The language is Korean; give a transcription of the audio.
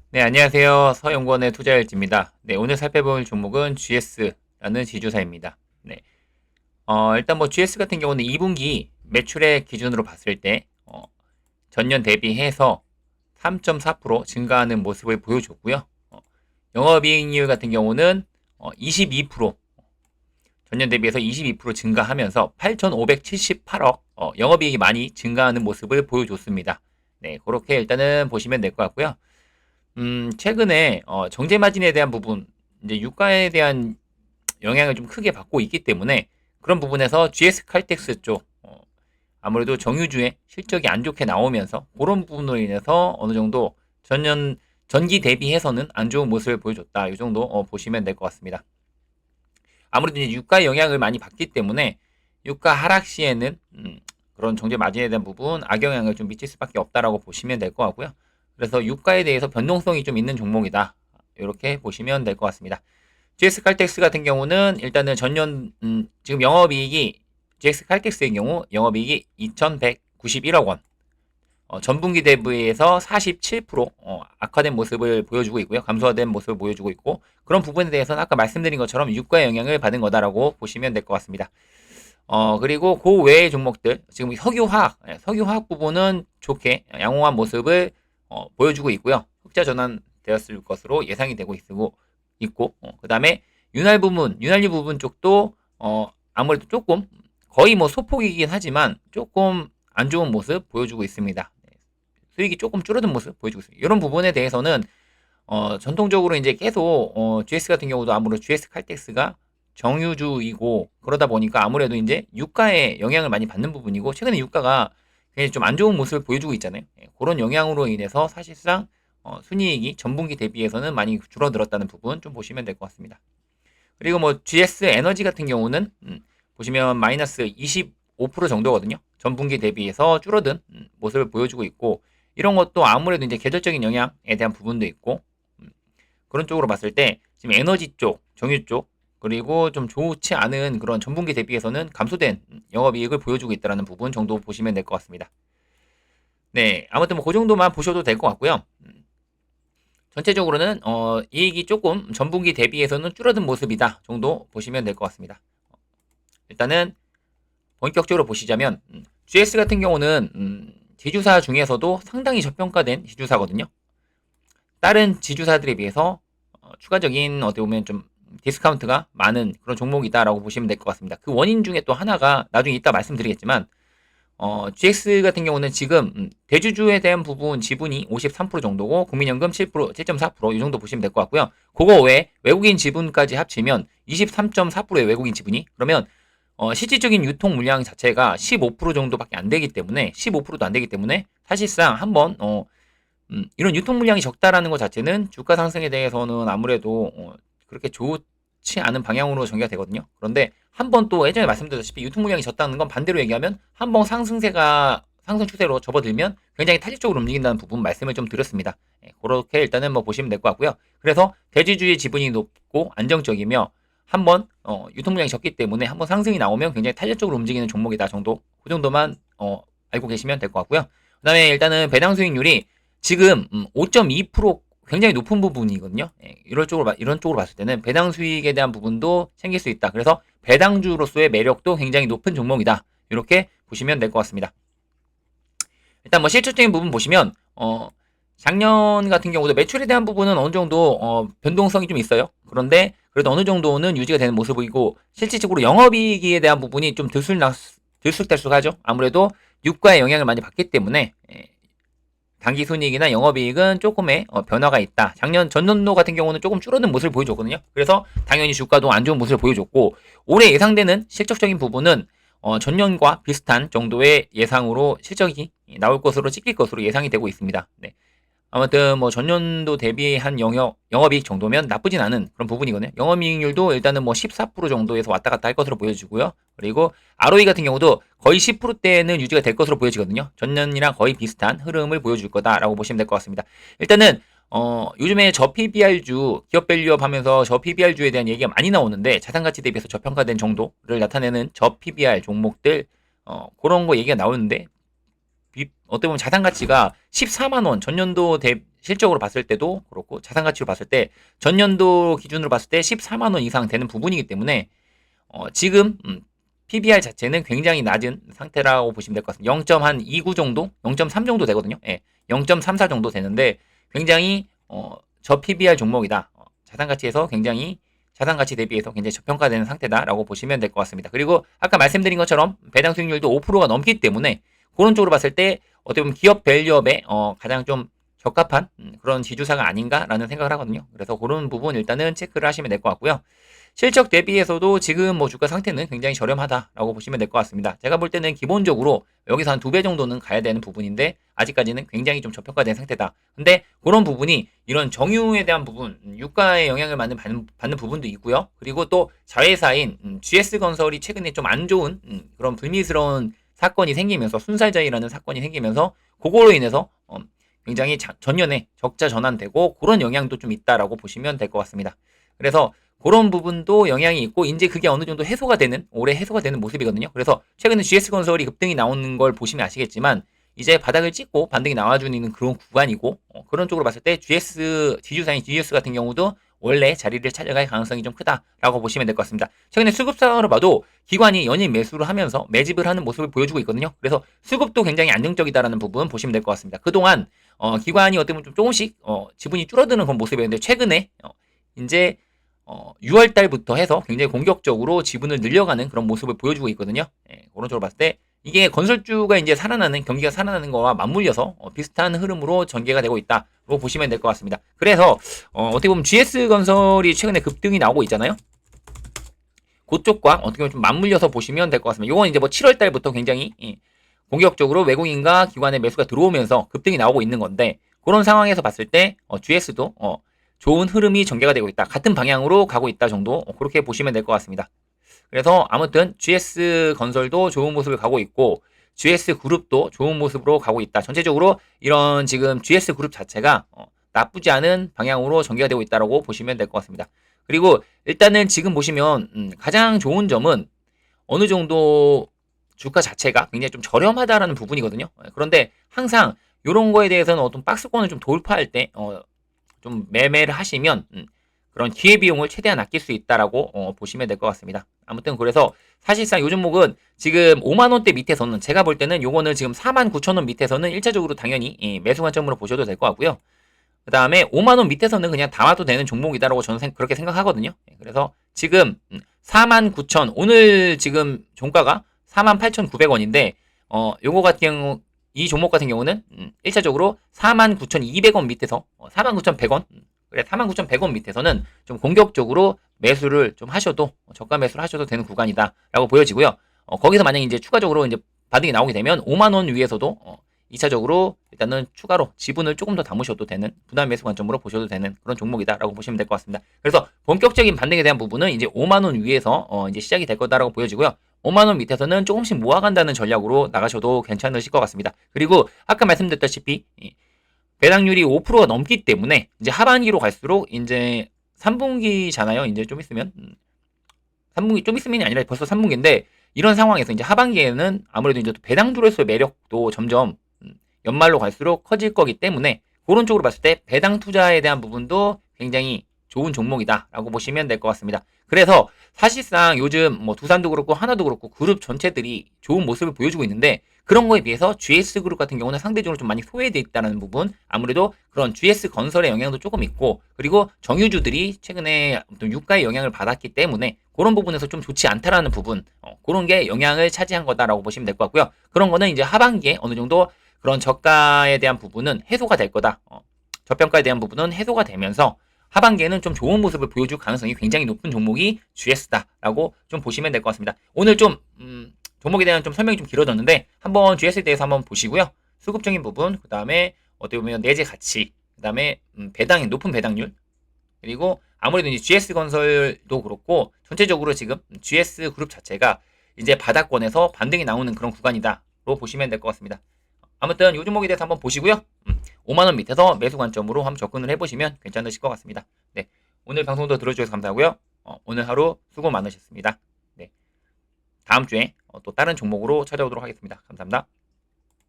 네, 안녕하세요. 서영권의 투자일지입니다. 네, 오늘 살펴볼 종목은 GS라는 지주사입니다. 네, 일단 뭐 GS 같은 경우는 2분기 매출액 기준으로 봤을 때, 전년 대비해서 3.4% 증가하는 모습을 보여줬고요. 영업이익률 같은 경우는 22%, 전년 대비해서 22% 증가하면서 8,578억, 영업이익이 많이 증가하는 모습을 보여줬습니다. 네, 그렇게 일단은 보시면 될 것 같고요. 최근에 정제 마진에 대한 부분, 이제 유가에 대한 영향을 좀 크게 받고 있기 때문에 그런 부분에서 GS 칼텍스 쪽 아무래도 정유주의 실적이 안 좋게 나오면서 그런 부분으로 인해서 어느 정도 전년 전기 대비해서는 안 좋은 모습을 보여줬다. 이 정도 보시면 될 것 같습니다. 아무래도 이제 유가 영향을 많이 받기 때문에 유가 하락 시에는 그런 정제 마진에 대한 부분 악영향을 좀 미칠 수밖에 없다라고 보시면 될 것 같고요. 그래서 유가에 대해서 변동성이 좀 있는 종목이다. 이렇게 보시면 될 것 같습니다. GS 칼텍스 같은 경우는 일단은 전년 지금 영업이익이 GS 칼텍스의 경우 영업이익이 2,191억 원. 전분기 대비해서 47% 악화된 모습을 보여주고 있고요. 감소화된 모습을 보여주고 있고 그런 부분에 대해서는 아까 말씀드린 것처럼 유가 영향을 받은 거다라고 보시면 될 것 같습니다. 그리고 그 외의 종목들 지금 석유화학 부분은 좋게 양호한 모습을 보여주고 있고요. 흑자 전환되었을 것으로 예상이 되고 있고 그다음에 윤활유 부분 쪽도 아무래도 조금 거의 뭐 소폭이긴 하지만 조금 안 좋은 모습 보여주고 있습니다. 수익이 조금 줄어든 모습 보여주고 있습니다. 이런 부분에 대해서는 전통적으로 이제 계속 GS 같은 경우도 아무래도 GS 칼텍스가 정유주이고 그러다 보니까 아무래도 이제 유가에 영향을 많이 받는 부분이고 최근에 유가가 굉장히 좀 안 좋은 모습을 보여주고 있잖아요. 예, 그런 영향으로 인해서 사실상 순이익이 전분기 대비해서는 많이 줄어들었다는 부분 좀 보시면 될 것 같습니다. 그리고 뭐 GS 에너지 같은 경우는 보시면 마이너스 25% 정도거든요. 전분기 대비해서 줄어든 모습을 보여주고 있고 이런 것도 아무래도 이제 계절적인 영향에 대한 부분도 있고 그런 쪽으로 봤을 때 지금 에너지 쪽, 정유 쪽 그리고 좀 좋지 않은 그런 전분기 대비해서는 감소된 영업이익을 보여주고 있다는 부분 정도 보시면 될 것 같습니다. 네, 아무튼 뭐 그 정도만 보셔도 될 것 같고요. 전체적으로는 이익이 조금 전분기 대비해서는 줄어든 모습이다 정도 보시면 될 것 같습니다. 일단은 본격적으로 보시자면 GS 같은 경우는 지주사 중에서도 상당히 저평가된 지주사거든요. 다른 지주사들에 비해서 추가적인 어떻게 보면 좀 디스카운트가 많은 그런 종목이다라고 보시면 될 것 같습니다. 그 원인 중에 또 하나가 나중에 이따 말씀드리겠지만 GX 같은 경우는 지금 대주주에 대한 부분 지분이 53% 정도고 국민연금 7%, 7.4%이 정도 보시면 될 것 같고요. 그거 외에 외국인 지분까지 합치면 23.4%의 외국인 지분이 그러면 실질적인 유통 물량 자체가 15% 정도밖에 안 되기 때문에 15%도 안 되기 때문에 사실상 한번 이런 유통 물량이 적다라는 것 자체는 주가 상승에 대해서는 아무래도 그렇게 좋지 않은 방향으로 전개가 되거든요. 그런데 한 번 또 예전에 말씀드렸다시피 유통 물량이 적다는 건 반대로 얘기하면 한 번 상승세가 상승 추세로 접어들면 굉장히 탄력적으로 움직인다는 부분 말씀을 좀 드렸습니다. 예, 그렇게 일단은 뭐 보시면 될 것 같고요. 그래서 대주주의 지분이 높고 안정적이며 한번 유통 물량이 적기 때문에 한번 상승이 나오면 굉장히 탄력적으로 움직이는 종목이다 정도 그 정도만 알고 계시면 될 것 같고요. 그다음에 일단은 배당 수익률이 지금 5.2% 굉장히 높은 부분이거든요. 예, 이런 쪽으로 봤을 때는 배당 수익에 대한 부분도 생길 수 있다. 그래서 배당주로서의 매력도 굉장히 높은 종목이다. 이렇게 보시면 될 것 같습니다. 일단 뭐 실질적인 부분 보시면 작년 같은 경우도 매출에 대한 부분은 어느 정도 변동성이 좀 있어요. 그런데 그래도 어느 정도는 유지가 되는 모습이고 실질적으로 영업이익에 대한 부분이 좀 들쑥날쑥하죠. 아무래도 유가의 영향을 많이 받기 때문에 당기순이익이나 영업이익은 조금의 변화가 있다. 전년도 같은 경우는 조금 줄어든 모습을 보여줬거든요. 그래서 당연히 주가도 안 좋은 모습을 보여줬고 올해 예상되는 실적적인 부분은 전년과 비슷한 정도의 예상으로 실적이 나올 것으로 찍힐 것으로 예상이 되고 있습니다. 네. 아무튼 뭐 전년도 대비한 영업이익 정도면 나쁘진 않은 그런 부분이거든요. 영업이익률도 일단은 뭐 14% 정도에서 왔다 갔다 할 것으로 보여지고요. 그리고 ROE 같은 경우도 거의 10%대는 유지가 될 것으로 보여지거든요. 전년이랑 거의 비슷한 흐름을 보여줄 거다라고 보시면 될 것 같습니다. 일단은 요즘에 저 PBR주 기업 밸류업 하면서 저 PBR주에 대한 얘기가 많이 나오는데 자산가치 대비해서 저평가된 정도를 나타내는 저 PBR 종목들 그런 거 얘기가 나오는데 어떻게 보면 자산 가치가 14만 원, 전년도 실적으로 봤을 때도 그렇고 자산 가치로 봤을 때 전년도 기준으로 봤을 때 14만 원 이상 되는 부분이기 때문에 지금 PBR 자체는 굉장히 낮은 상태라고 보시면 될 것 같습니다. 0.29 정도, 0.3 정도 되거든요. 예, 0.34 정도 되는데 굉장히 저 PBR 종목이다. 자산 가치에서 굉장히 자산 가치 대비해서 굉장히 저평가되는 상태다라고 보시면 될 것 같습니다. 그리고 아까 말씀드린 것처럼 배당 수익률도 5%가 넘기 때문에 그런 쪽으로 봤을 때 어떻게 보면 기업 밸류업에 가장 좀 적합한 그런 지주사가 아닌가라는 생각을 하거든요. 그래서 그런 부분 일단은 체크를 하시면 될 것 같고요. 실적 대비해서도 지금 뭐 주가 상태는 굉장히 저렴하다라고 보시면 될 것 같습니다. 제가 볼 때는 기본적으로 여기서 한 2배 정도는 가야 되는 부분인데 아직까지는 굉장히 좀 저평가된 상태다. 근데 그런 부분이 이런 정유에 대한 부분, 유가에 영향을 받는 부분도 있고요. 그리고 또 자회사인 GS건설이 최근에 좀 안 좋은 그런 불미스러운 사건이 생기면서 순살자이라는 사건이 생기면서 그거로 인해서 굉장히 전년에 적자 전환되고 그런 영향도 좀 있다라고 보시면 될 것 같습니다. 그래서 그런 부분도 영향이 있고 이제 그게 어느 정도 해소가 되는 올해 해소가 되는 모습이거든요. 그래서 최근에 GS건설이 급등이 나오는 걸 보시면 아시겠지만 이제 바닥을 찍고 반등이 나와주는 그런 구간이고 그런 쪽으로 봤을 때 GS 지주사인 GS 같은 경우도 원래 자리를 찾아갈 가능성이 좀 크다라고 보시면 될 것 같습니다. 최근에 수급상으로 봐도 기관이 연일 매수를 하면서 매집을 하는 모습을 보여주고 있거든요. 그래서 수급도 굉장히 안정적이다라는 부분 보시면 될 것 같습니다. 그동안 기관이 어떻게 보면 좀 조금씩 지분이 줄어드는 그런 모습이었는데 최근에 이제 6월 달부터 해서 굉장히 공격적으로 지분을 늘려가는 그런 모습을 보여주고 있거든요. 예, 그런 쪽으로 봤을 때 이게 건설주가 이제 살아나는 경기가 살아나는 거와 맞물려서 비슷한 흐름으로 전개가 되고 있다고 보시면 될 것 같습니다. 그래서 어떻게 보면 GS건설이 최근에 급등이 나오고 있잖아요. 그쪽과 어떻게 보면 좀 맞물려서 보시면 될 것 같습니다. 이건 이제 뭐 7월 달부터 굉장히 공격적으로 외국인과 기관의 매수가 들어오면서 급등이 나오고 있는 건데 그런 상황에서 봤을 때 GS도 좋은 흐름이 전개가 되고 있다. 같은 방향으로 가고 있다 정도 그렇게 보시면 될 것 같습니다. 그래서 아무튼 GS건설도 좋은 모습을 가고 있고 GS그룹도 좋은 모습으로 가고 있다. 전체적으로 이런 지금 GS그룹 자체가 나쁘지 않은 방향으로 전개가 되고 있다고 보시면 될 것 같습니다. 그리고 일단은 지금 보시면 가장 좋은 점은 어느 정도 주가 자체가 굉장히 좀 저렴하다라는 부분이거든요. 그런데 항상 이런 거에 대해서는 어떤 박스권을 좀 돌파할 때 좀 매매를 하시면 그런 기회비용을 최대한 아낄 수 있다라고 보시면 될 것 같습니다. 아무튼 그래서 사실상 요 종목은 지금 5만원대 밑에서는 제가 볼 때는 요거는 지금 49,000원 밑에서는 1차적으로 당연히 매수 관점으로 보셔도 될 것 같고요. 그 다음에 5만원 밑에서는 그냥 담아도 되는 종목이다라고 저는 그렇게 생각하거든요. 그래서 지금 49,000 오늘 지금 종가가 48,900원인데 요거 같은 경우 이 종목 같은 경우는 1차적으로 49,200원 밑에서 49,100원 그래 49,100원 밑에서는 좀 공격적으로 매수를 좀 하셔도 저가 매수를 하셔도 되는 구간이다라고 보여지고요. 거기서 만약에 이제 추가적으로 이제 반등이 나오게 되면 5만 원 위에서도 2차적으로 일단은 추가로 지분을 조금 더 담으셔도 되는 분할 매수 관점으로 보셔도 되는 그런 종목이다라고 보시면 될 것 같습니다. 그래서 본격적인 반등에 대한 부분은 이제 5만 원 위에서 이제 시작이 될 거다라고 보여지고요. 5만 원 밑에서는 조금씩 모아간다는 전략으로 나가셔도 괜찮으실 것 같습니다. 그리고 아까 말씀드렸다시피 배당률이 5%가 넘기 때문에 이제 하반기로 갈수록 이제 3분기잖아요. 이제 좀 있으면 3분기 좀 있으면이 아니라 벌써 3분기인데 이런 상황에서 이제 하반기에는 아무래도 이제 배당주로서의 매력도 점점 연말로 갈수록 커질 거기 때문에 그런 쪽으로 봤을 때 배당 투자에 대한 부분도 굉장히 좋은 종목이다라고 보시면 될 것 같습니다. 그래서 사실상 요즘 뭐 두산도 그렇고 하나도 그렇고 그룹 전체들이 좋은 모습을 보여주고 있는데 그런 거에 비해서 GS그룹 같은 경우는 상대적으로 좀 많이 소외되어 있다는 부분 아무래도 그런 GS건설의 영향도 조금 있고 그리고 정유주들이 최근에 유가의 영향을 받았기 때문에 그런 부분에서 좀 좋지 않다라는 부분 그런 게 영향을 차지한 거다라고 보시면 될 것 같고요. 그런 거는 이제 하반기에 어느 정도 그런 저가에 대한 부분은 해소가 될 거다. 저평가에 대한 부분은 해소가 되면서 하반기에는 좀 좋은 모습을 보여줄 가능성이 굉장히 높은 종목이 GS다라고 좀 보시면 될 것 같습니다. 오늘 좀 종목에 대한 좀 설명이 좀 길어졌는데 한번 GS에 대해서 한번 보시고요. 수급적인 부분, 그 다음에 어떻게 보면 내재 가치, 그 다음에 높은 배당률, 그리고 아무래도 이제 GS건설도 그렇고 전체적으로 지금 GS그룹 자체가 이제 바닥권에서 반등이 나오는 그런 구간이다로 보시면 될 것 같습니다. 아무튼 이 종목에 대해서 한번 보시고요. 5만원 밑에서 매수 관점으로 한번 접근을 해보시면 괜찮으실 것 같습니다. 네, 오늘 방송도 들어주셔서 감사하고요. 오늘 하루 수고 많으셨습니다. 네, 다음 주에 또 다른 종목으로 찾아오도록 하겠습니다. 감사합니다.